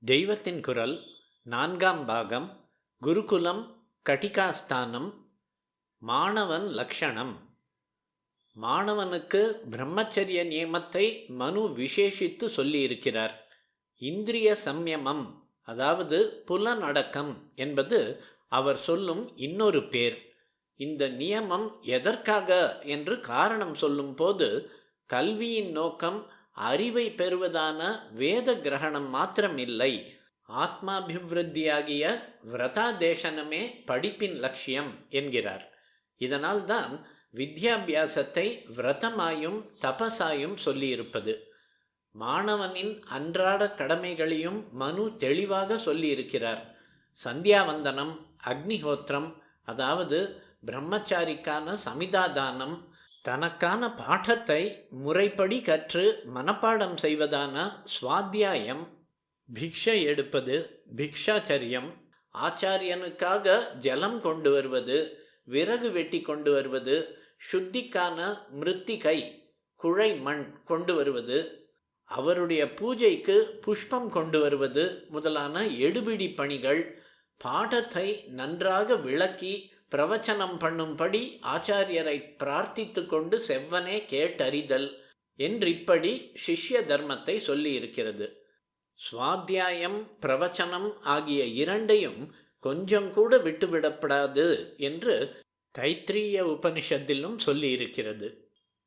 தெய்வத்தின் குரல் நான்காம் பாகம். குருகுலம் கட்டிகாஸ்தானம். மாணவன் லக்ஷணம். மாணவனுக்கு பிரம்மச்சரிய நியமத்தை மனு விசேஷித்து சொல்லியிருக்கிறார். இந்திரிய சம்யமம், அதாவது புலனடக்கம் என்பது அவர் சொல்லும் இன்னொரு பேர். இந்த நியமம் எதற்காக என்று காரணம் சொல்லும் போது, கல்வியின் நோக்கம் அறிவை பெறுவதான வேத கிரகணம் மாத்திரம் இல்லை, ஆத்மாபிவிருத்தியாகிய விரதாதேசனமே படிப்பின் லட்சியம் என்கிறார். இதனால்தான் வித்யாபியாசத்தை விரதமாயும் தபசாயும் சொல்லியிருப்பது. மாணவனின் அன்றாட கடமைகளையும் மனு தெளிவாக சொல்லியிருக்கிறார். சந்தியாவந்தனம், அக்னிஹோத்திரம், அதாவது பிரம்மச்சாரிக்கான சமிதாதானம், தனக்கான பாடத்தை முறைப்படி கற்று மனப்பாடம் செய்வதான சுவாத்தியாயம், பிக்ஷை எடுப்பது பிக்ஷாச்சரியம், ஆச்சாரியனுக்காக ஜலம் கொண்டு வருவது, விறகு வெட்டி கொண்டு வருவது, சுத்திக்கான மிருத்திகை குழை மண் கொண்டு வருவது, அவருடைய பூஜைக்கு புஷ்பம் கொண்டு வருவது முதலான எடுபிடி பணிகள், பாடத்தை நன்றாக விளக்கி பிரவச்சனம் பண்ணும்படி ஆச்சாரியரை பிரார்த்தித்து கொண்டு செவ்வனே கேட்டறிதல் என்றிப்படி சிஷ்ய தர்மத்தை சொல்லியிருக்கிறது. சுவாத்தியாயம் பிரவச்சனம் ஆகிய இரண்டையும் கொஞ்சம் கூட விட்டுவிடப்படாது என்று தைத்திரிய உபனிஷத்திலும் சொல்லியிருக்கிறது.